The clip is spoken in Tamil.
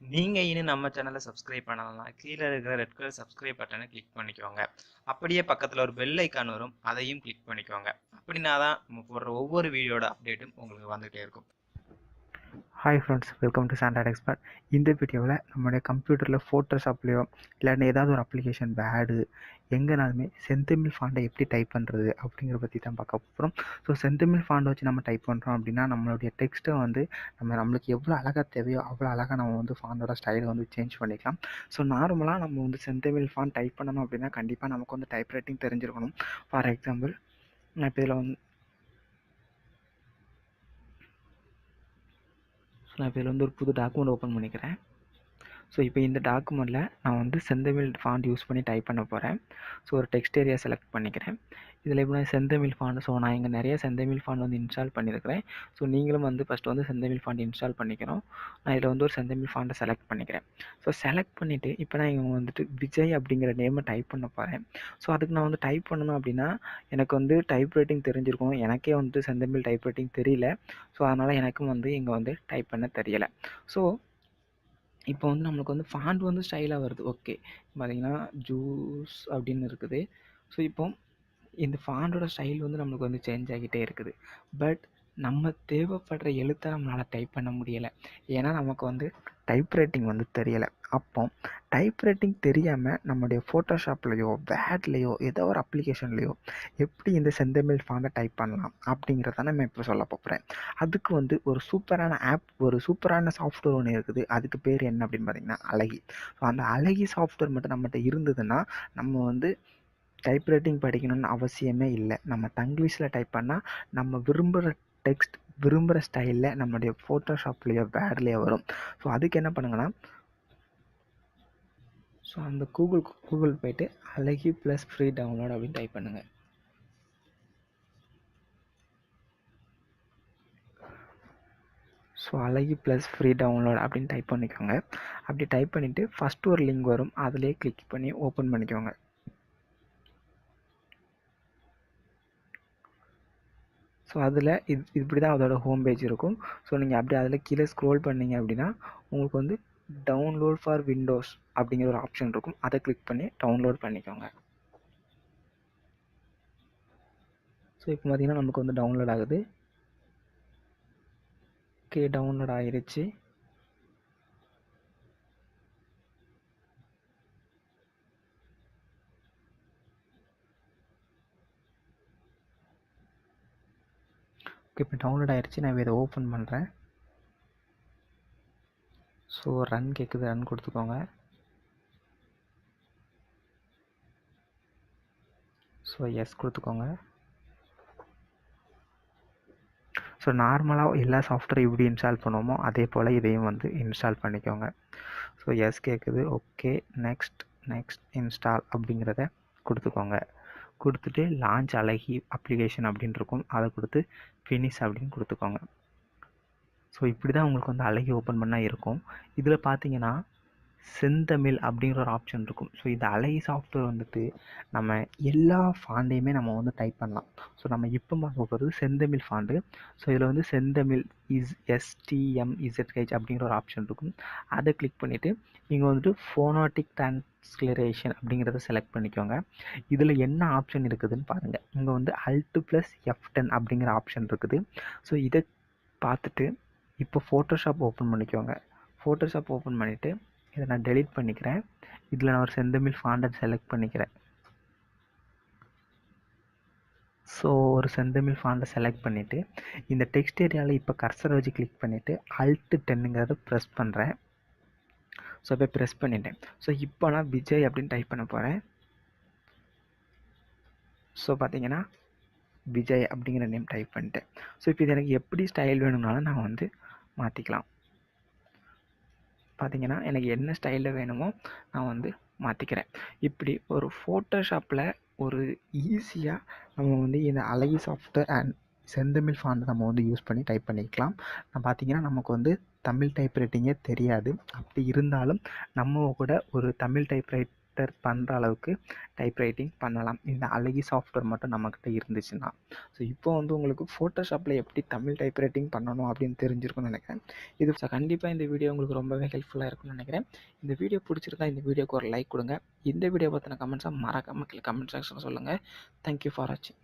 நீங்க இன்னும் நம்ம சேனலை சப்ஸ்கிரைப் பண்ணலன்னா கீழே இருக்கிற ரெட் கலர் சப்ஸ்கிரைப் பட்டனை கிளிக் பண்ணிக்கோங்க. அப்படியே பக்கத்தில் ஒரு பெல் ஐக்கான் வரும், அதையும் கிளிக் பண்ணிக்கோங்க. அப்படின்னா தான் நம்ம போடுற ஒவ்வொரு வீடியோட அப்டேட்டும் உங்களுக்கு வந்துகிட்டே இருக்கும். Hi friends, welcome to Sandra டெக்ஸ்பர்ட். இந்த வீடியோவில் நம்மளுடைய கம்ப்யூட்டரில் ஃபோட்டோஷாப்லேயோ இல்லைன்னா ஏதாவது ஒரு அப்ளிகேஷன் வேர்டு எங்கேனாலுமே செந்தமிழ் ஃபாண்டை எப்படி டைப் பண்ணுறது அப்படிங்கிறத பற்றி தான் பார்க்க போகிறோம். ஸோ செந்தமிழ் ஃபாண்டை வச்சு நம்ம டைப் பண்ணுறோம் அப்படின்னா நம்மளுடைய டெக்ஸ்ட்டை வந்து நம்மளுக்கு எவ்வளோ அழகாக தேவையோ அவ்வளோ அழகாக நம்ம வந்து ஃபாண்டோட ஸ்டைலை வந்து சேஞ்ச் பண்ணிக்கலாம். ஸோ நார்மலாக நம்ம வந்து செந்தமிழ் ஃபாண்ட் டைப் பண்ணணும் அப்படின்னா கண்டிப்பாக நமக்கு வந்து டைப் ரைட்டிங் தெரிஞ்சிருக்கணும். ஃபார் எக்ஸாம்பிள், நான் இப்போ இதில் வந்து ஒரு புது டாக்குமெண்ட் ஓப்பன் பண்ணிக்கிறேன். ஸோ இப்போ இந்த டாக்குமெண்ட்டில் நான் வந்து செந்தமிழ் ஃபாண்ட் யூஸ் பண்ணி டைப் பண்ண போகிறேன். ஸோ ஒரு டெக்ஸ்ட் ஏரியா செலக்ட் பண்ணிக்கிறேன். இதில் இப்போ நான் செந்தமிழ் ஃபாண்ட், ஸோ நான் இங்கே நிறைய செந்தமிழ் ஃபாண்ட் வந்து இன்ஸ்டால் பண்ணியிருக்கிறேன். ஸோ நீங்களும் வந்து ஃபஸ்ட்டு வந்து செந்தமிழ் ஃபாண்ட் இன்ஸ்டால் பண்ணிக்கிறோம். நான் இதில் வந்து ஒரு செந்தமிழ் ஃபாண்ட்டை செலக்ட் பண்ணிக்கிறேன். ஸோ செலக்ட் பண்ணிவிட்டு இப்போ நான் இங்கே வந்துட்டு விஜய் அப்படிங்கிற நேமை டைப் பண்ண போகிறேன். ஸோ அதுக்கு நான் வந்து டைப் பண்ணணும் அப்படின்னா எனக்கு வந்து டைப் ரைட்டிங் தெரிஞ்சிருக்கும். எனக்கே வந்து செந்தமிழ் டைப் ரைட்டிங் தெரியல. ஸோ அதனால் எனக்கும் வந்து இங்கே வந்து டைப் பண்ண தெரியலை. ஸோ இப்போ வந்து நம்மளுக்கு வந்து ஃபாண்ட் வந்து ஸ்டைலாக வருது. ஓகே, பார்த்தீங்கன்னா ஜூஸ் அப்படின்னு இருக்குது. ஸோ இப்போ இந்த ஃபாண்டோட ஸ்டைல் வந்து நம்மளுக்கு வந்து சேஞ்ச் ஆகிட்டே இருக்குது. பட் நம்ம தேவைப்படுற எழுத்தை நம்மளால் டைப் பண்ண முடியலை. ஏன்னா நமக்கு வந்து டைப் ரைட்டிங் வந்து தெரியலை. அப்போ டைப் ரைட்டிங் தெரியாமல் நம்முடைய ஃபோட்டோஷாப்லேயோ வேர்ட்லேயோ ஏதோ ஒரு அப்ளிகேஷன்லேயோ எப்படி இந்த செந்தமிழ் ஃபாண்டை டைப் பண்ணலாம் அப்படிங்கிறத நம்ம இப்போ சொல்ல போகிறேன். அதுக்கு வந்து ஒரு சூப்பரான ஆப், ஒரு சூப்பரான சாஃப்ட்வேர் ஒன்று இருக்குது. அதுக்கு பேர் என்ன அப்படின்னு பார்த்தீங்கன்னா அழகி. ஸோ அந்த அழகி சாஃப்ட்வேர் மட்டும் நம்மகிட்ட இருந்ததுன்னா நம்ம வந்து டைப் ரைட்டிங் படிக்கணும்னு அவசியமே இல்லை. நம்ம தங்கிலீஷில் டைப் பண்ணால் நம்ம விரும்புகிற டெக்ஸ்ட் விரும்புகிற ஸ்டைலில் நம்மளுடைய ஃபோட்டோஷாப்லேயோ வேர்ட்லேயோ வரும். ஸோ அதுக்கு என்ன பண்ணுங்கன்னா, ஸோ அந்த கூகுள் போய்ட்டு அழகி ப்ளஸ் ஃப்ரீ டவுன்லோட் அப்படின்னு டைப் பண்ணுங்கள். ஸோ அழகி ப்ளஸ் ஃப்ரீ டவுன்லோட் அப்படின்னு டைப் பண்ணிக்கோங்க. அப்படி டைப் பண்ணிவிட்டு ஃபஸ்ட்டு ஒரு லிங்க் வரும், அதிலே கிளிக் பண்ணி ஓப்பன் பண்ணிக்கோங்க. ஸோ அதில் இப்படி தான் அதோட ஹோம் பேஜ் இருக்கும். ஸோ நீங்கள் அப்படியே அதில் கீழே ஸ்க்ரோல் பண்ணிங்க அப்படின்னா உங்களுக்கு வந்து டவுன்லோட் ஃபார் விண்டோஸ் அப்படிங்கிற ஒரு ஆப்ஷன் இருக்கும். அதை கிளிக் பண்ணி டவுன்லோட் பண்ணிக்கோங்க. ஸோ இப்போ பார்த்தீங்கன்னா நமக்கு வந்து டவுன்லோட் ஆகுது. ஓகே, டவுன்லோட் ஆகிருச்சு. ஓகே, இப்போ டவுன்லோட் ஆகிருச்சு. நான் இதை ஓப்பன் பண்ணுறேன். ஸோ ரன் கேட்குது, ரன் கொடுத்துக்கோங்க. ஸோ எஸ் கொடுத்துக்கோங்க. ஸோ நார்மலாக எல்லா சாஃப்ட்வேர் எப்படி இன்ஸ்டால் பண்ணுவோமோ அதே போல் இதையும் வந்து இன்ஸ்டால் பண்ணிக்கோங்க. ஸோ எஸ் கேட்குது. ஓகே, நெக்ஸ்ட் இன்ஸ்டால் அப்படிங்கிறத கொடுத்துக்கோங்க. கொடுத்துட்டு லான்ச் அழகி அப்ளிகேஷன் அப்படின்னு இருக்கும், அதை கொடுத்து ஃபினிஷ் அப்படின்னு கொடுத்துக்கோங்க. ஸோ இப்படி தான் உங்களுக்கு வந்து அழகி ஓப்பன் பண்ணால் இருக்கும். இதில் பார்த்தீங்கன்னா செந்தமிழ் அப்படிங்கிற ஒரு ஆப்ஷன் இருக்கும். ஸோ இந்த அழகி சாஃப்ட்வேர் வந்துட்டு நம்ம எல்லா ஃபாண்டையுமே நம்ம வந்து டைப் பண்ணலாம். ஸோ நம்ம இப்போ பார்க்க போகிறது செந்தமிழ் ஃபாண்டு. ஸோ இதில் வந்து செந்தமிழ் STMZH அப்படிங்கிற ஒரு ஆப்ஷன் இருக்கும். அதை கிளிக் பண்ணிவிட்டு நீங்கள் வந்துட்டு ஃபோனாட்டிக் ட்ரான்ஸ்லேஷன் அப்படிங்கிறத செலக்ட் பண்ணிக்கோங்க. இதில் என்ன ஆப்ஷன் இருக்குதுன்னு பாருங்கள். இங்கே வந்து Alt+F10 அப்படிங்கிற ஆப்ஷன் இருக்குது. ஸோ இதை பார்த்துட்டு இப்போ ஃபோட்டோஷாப் ஓப்பன் பண்ணிக்கோங்க. ஃபோட்டோஷாப் ஓப்பன் பண்ணிவிட்டு இதை நான் டெலீட் பண்ணிக்கிறேன். இதில் நான் ஒரு செந்தமிழ் ஃபாண்டை செலக்ட் பண்ணிக்கிறேன். ஸோ ஒரு செந்தமிழ் ஃபாண்டை செலக்ட் பண்ணிவிட்டு இந்த டெக்ஸ்ட் ஏரியாவில் இப்போ கர்சரை வச்சு கிளிக் பண்ணிவிட்டு Alt+10ங்கிறத ப்ரெஸ் பண்ணுறேன். ஸோ இப்போ ப்ரெஸ் பண்ணிட்டேன். ஸோ இப்போ நான் விஜய் அப்படின்னு டைப் பண்ண போகிறேன். ஸோ பார்த்தீங்கன்னா விஜய் அப்படிங்கிற நேம் டைப் பண்ணிட்டேன். ஸோ இப்போ இது எனக்கு எப்படி ஸ்டைல் வேணும்னாலும் நான் வந்து மாற்றிக்கலாம். பார்த்தீங்கன்னா எனக்கு என்ன ஸ்டைலில் வேணுமோ நான் வந்து மாற்றிக்கிறேன். இப்படி ஒரு ஃபோட்டோஷாப்பில் ஒரு ஈஸியாக நம்ம வந்து இந்த அழகி சாஃப்ட்வேர் அண்ட் செந்தமிழ் ஃபாண்ட் நம்ம வந்து யூஸ் பண்ணி டைப் பண்ணிக்கலாம். பார்த்தீங்கன்னா நமக்கு வந்து தமிழ் டைப் ரைட்டிங்கே தெரியாது. அப்படி இருந்தாலும் நம்ம கூட ஒரு தமிழ் டைப் ரைட்டர் பெட்டர் பண்ணுற அளவுக்கு டைப்ரைட்டிங் பண்ணலாம் இந்த அழகி சாஃப்ட்வேர் மட்டும் நம்மக்கிட்ட இருந்துச்சுன்னா. ஸோ இப்போ வந்து உங்களுக்கு ஃபோட்டோஷாப்பில் எப்படி தமிழ் டைப்ரைட்டிங் பண்ணணும் அப்படின்னு தெரிஞ்சிருக்கும்னு நினைக்கிறேன். இது கண்டிப்பாக இந்த வீடியோ உங்களுக்கு ரொம்பவே ஹெல்ப்ஃபுல்லாக இருக்கும்னு நினைக்கிறேன். இந்த வீடியோ பிடிச்சிருந்தா இந்த வீடியோக்கு ஒரு லைக் கொடுங்க. இந்த வீடியோ பற்றின கமெண்ட்ஸாக மறக்காமல் கமெண்ட் செக்ஷனில் சொல்லுங்கள். தேங்க்யூ ஃபார் வாட்சிங்.